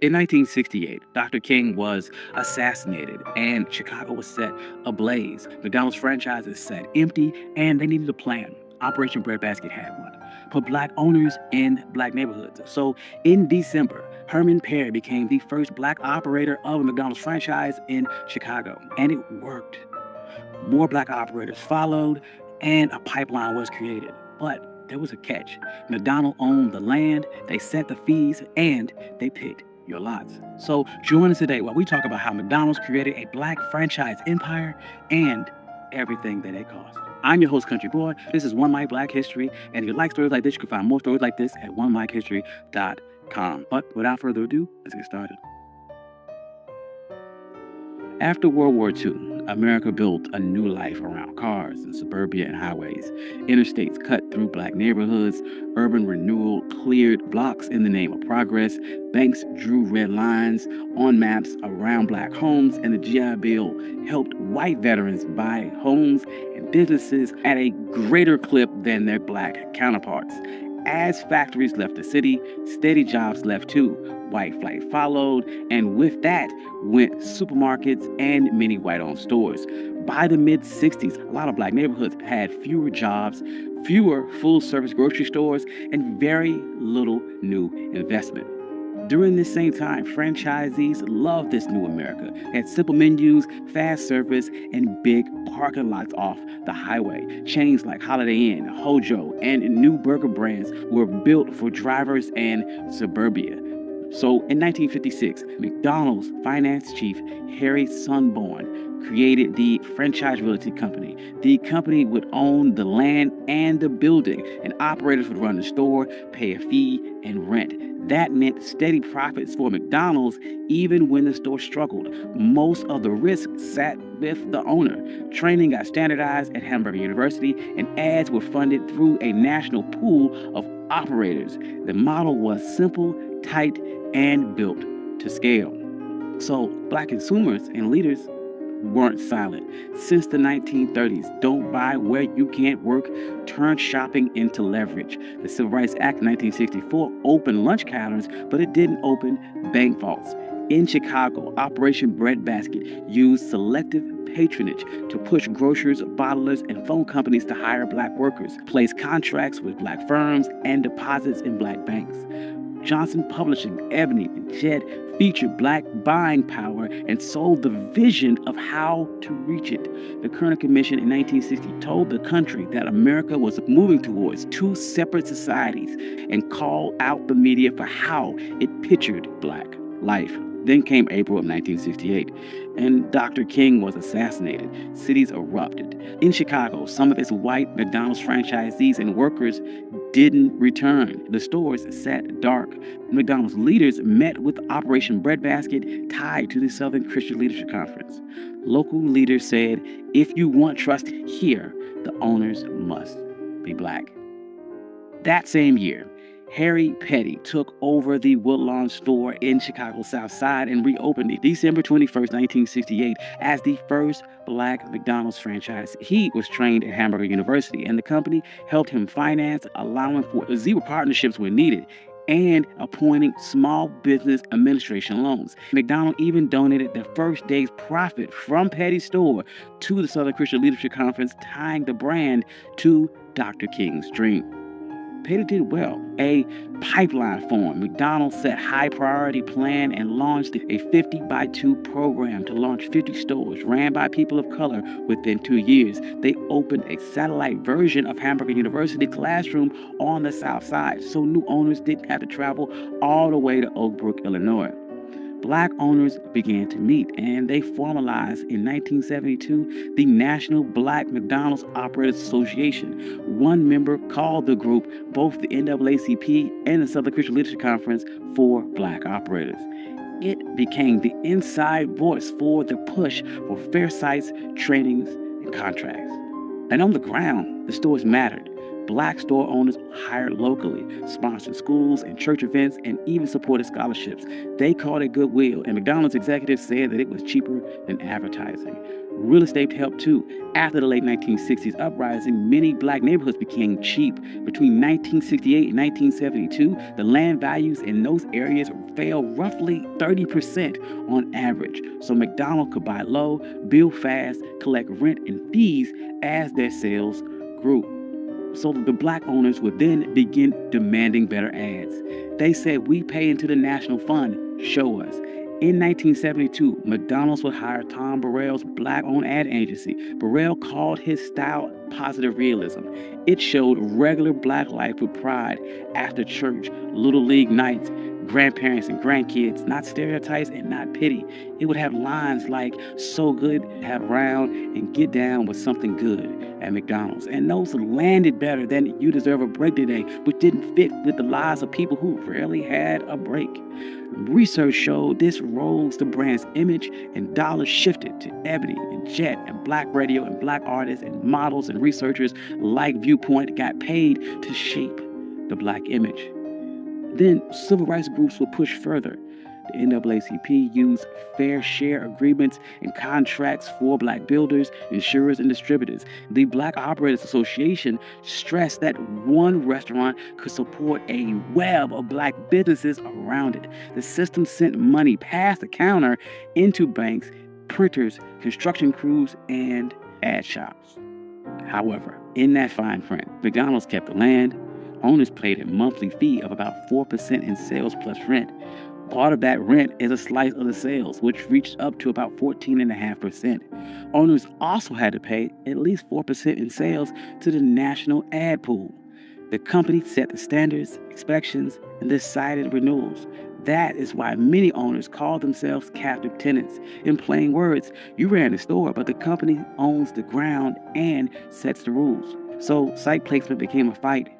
In 1968, Dr. King was assassinated and Chicago was set ablaze. McDonald's franchises sat empty and they needed a plan. Operation Breadbasket had one. Put black owners in black neighborhoods. So in December, Herman Perry became the first black operator of a McDonald's franchise in Chicago. And it worked. More black operators followed and a pipeline was created. But there was a catch. McDonald owned the land, they set the fees, and they picked your lots. So join us today while we talk about how McDonald's created a black franchise empire and everything that it cost. I'm your host, Country Boy. This is One Mic Black History, and if you like stories like this, you can find more stories like this at onemichistory.com. But without further ado, let's get started. After World War II, America built a new life around cars and suburbia and highways. Interstates cut through black neighborhoods, urban renewal cleared blocks in the name of progress, banks drew red lines on maps around black homes, and the GI Bill helped white veterans buy homes and businesses at a greater clip than their black counterparts. As factories left the city, steady jobs left too. White flight followed, and with that went supermarkets and many white-owned stores. By the mid-60s, a lot of black neighborhoods had fewer jobs, fewer full-service grocery stores, and very little new investment. During this same time, franchisees loved this new America. They had simple menus, fast service, and big parking lots off the highway. Chains like Holiday Inn, Hojo, and new burger brands were built for drivers and suburbia. So in 1956, McDonald's finance chief Harry Sunborn created the Franchise Realty Company. The company would own the land and the building, and operators would run the store, pay a fee, and rent. That meant steady profits for McDonald's even when the store struggled. Most of the risk sat with the owner. Training got standardized at Hamburger University, and ads were funded through a national pool of operators. The model was simple, tight, and built to scale. So black consumers and leaders weren't silent. Since the 1930s, don't buy where you can't work turned shopping into leverage. The Civil Rights Act of 1964 opened lunch counters, but it didn't open bank vaults. In Chicago, Operation Breadbasket used selective patronage to push grocers, bottlers, and phone companies to hire black workers, place contracts with black firms, and deposits in black banks. Johnson Publishing, Ebony, and Jet featured black buying power and sold the vision of how to reach it. The Kerner Commission in 1960 told the country that America was moving towards two separate societies and called out the media for how it pictured black life. Then came April of 1968, and Dr. King was assassinated. Cities erupted. In Chicago, some of its white McDonald's franchisees and workers didn't return. The stores sat dark. McDonald's leaders met with Operation Breadbasket tied to the Southern Christian Leadership Conference. Local leaders said, if you want trust here, the owners must be black. That same year, Harry Petty took over the Woodlawn store in Chicago's South Side and reopened it December 21st, 1968 as the first black McDonald's franchise. He was trained at Hamburger University, and the company helped him finance, allowing for zero partnerships when needed, and appointing small business administration loans. McDonald even donated the first day's profit from Petty's store to the Southern Christian Leadership Conference, tying the brand to Dr. King's dream. Petty did well. A pipeline formed. McDonald's set high priority plan and launched a 50 by 2 program to launch 50 stores ran by people of color within 2 years. They opened a satellite version of Hamburger University classroom on the South Side, so new owners didn't have to travel all the way to Oak Brook, Illinois. Black owners began to meet, and they formalized in 1972 the National Black McDonald's Operators Association. One member called the group both the NAACP and the Southern Christian Leadership Conference for black operators. It became the inside voice for the push for fair sites, trainings, and contracts. And on the ground, the stores mattered. Black store owners hired locally, sponsored schools and church events, and even supported scholarships. They called it goodwill, and McDonald's executives said that it was cheaper than advertising. Real estate helped too. After the late 1960s uprising, many black neighborhoods became cheap. Between 1968 and 1972, the land values in those areas fell roughly 30% on average. So McDonald's could buy low, build fast, collect rent and fees as their sales grew. So the black owners would then begin demanding better ads. They said, "We pay into the national fund, show us." In 1972, McDonald's would hire Tom Burrell's black-owned ad agency. Burrell called his style positive realism. It showed regular black life with pride, after church, little league nights, grandparents and grandkids, not stereotypes and not pity. It would have lines like, "So good, have around, and get down with something good" at McDonald's. And those landed better than "You deserve a break today," which didn't fit with the lives of people who rarely had a break. Research showed this rose the brand's image, and dollars shifted to Ebony and Jet and black radio, and black artists and models and researchers like Viewpoint got paid to shape the black image. Then civil rights groups would push further. The NAACP used fair share agreements and contracts for black builders, insurers, and distributors. The Black Operators Association stressed that one restaurant could support a web of black businesses around it. The system sent money past the counter into banks, printers, construction crews, and ad shops. However, in that fine print, McDonald's kept the land. Owners paid a monthly fee of about 4% in sales plus rent. Part of that rent is a slice of the sales, which reached up to about 14.5%. Owners also had to pay at least 4% in sales to the national ad pool. The company set the standards, inspections, and decided renewals. That is why many owners call themselves captive tenants. In plain words, you ran the store, but the company owns the ground and sets the rules. So site placement became a fight.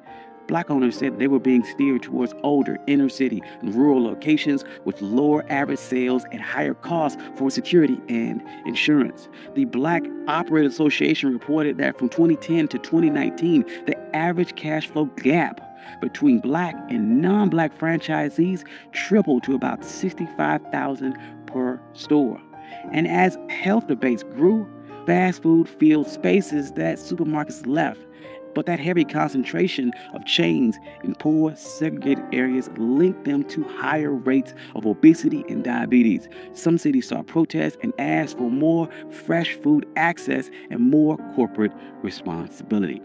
Black owners said they were being steered towards older, inner city, and rural locations with lower average sales and higher costs for security and insurance. The Black Operator Association reported that from 2010 to 2019, the average cash flow gap between black and non-black franchisees tripled to about $65,000 per store. And as health debates grew, fast food filled spaces that supermarkets left. But that heavy concentration of chains in poor, segregated areas linked them to higher rates of obesity and diabetes. Some cities saw protests and asked for more fresh food access and more corporate responsibility.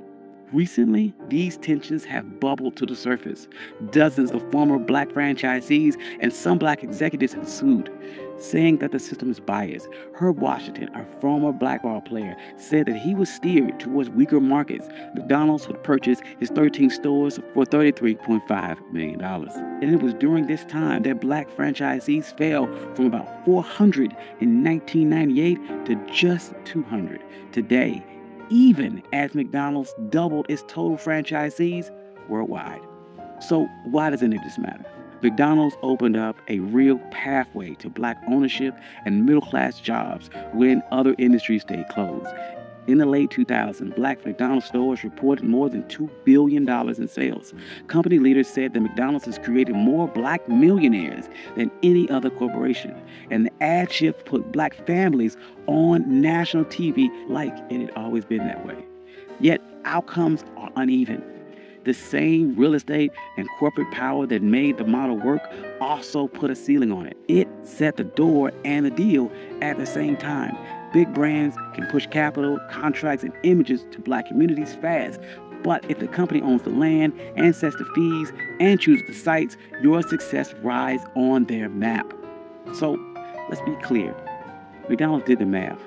Recently, these tensions have bubbled to the surface. Dozens of former black franchisees and some black executives have sued, saying that the system is biased. Herb Washington, a former black ball player, said that he was steered towards weaker markets. McDonald's would purchase his 13 stores for $33.5 million. And it was during this time that black franchisees fell from about 400 in 1998 to just 200 today, even as McDonald's doubled its total franchisees worldwide. So why does any of this matter? McDonald's opened up a real pathway to black ownership and middle-class jobs when other industries stayed closed. In the late 2000s, black McDonald's stores reported more than $2 billion in sales. Company leaders said that McDonald's has created more black millionaires than any other corporation. And the ad shift put black families on national TV like it had always been that way. Yet outcomes are uneven. The same real estate and corporate power that made the model work also put a ceiling on it. It set the door and the deal at the same time. Big brands can push capital, contracts, and images to black communities fast. But if the company owns the land and sets the fees and chooses the sites, your success rides on their map. So let's be clear. McDonald's did the math.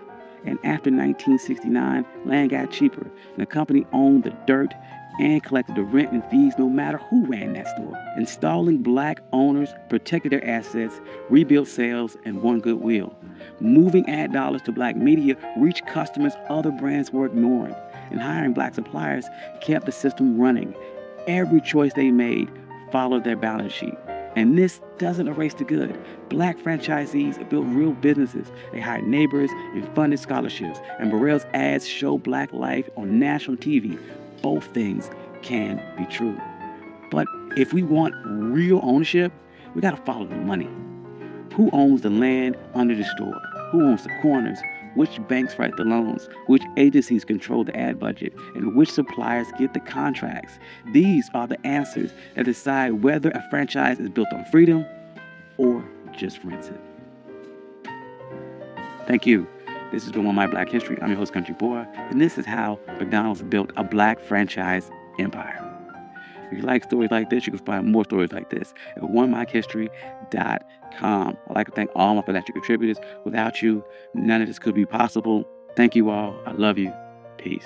And after 1969, land got cheaper. And the company owned the dirt and collected the rent and fees no matter who ran that store. Installing black owners protected their assets, rebuilt sales, and won goodwill. Moving ad dollars to black media reached customers other brands were ignoring. And hiring black suppliers kept the system running. Every choice they made followed their balance sheet. And this doesn't erase the good. Black franchisees built real businesses. They hired neighbors and funded scholarships. And Burrell's ads show black life on national TV. Both things can be true. But if we want real ownership, we got to follow the money. Who owns the land under the store? Who owns the corners? which banks write the loans, which agencies control the ad budget, and which suppliers get the contracts. These are the answers that decide whether a franchise is built on freedom or just rented. Thank you. This has been One My Black History. I'm your host, Country Boy, and this is how McDonald's built a black franchise empire. If you like stories like this, you can find more stories like this at onemyhistory.com. I'd like to thank all my financial contributors. Without you, none of this could be possible. Thank you all. I love you. Peace.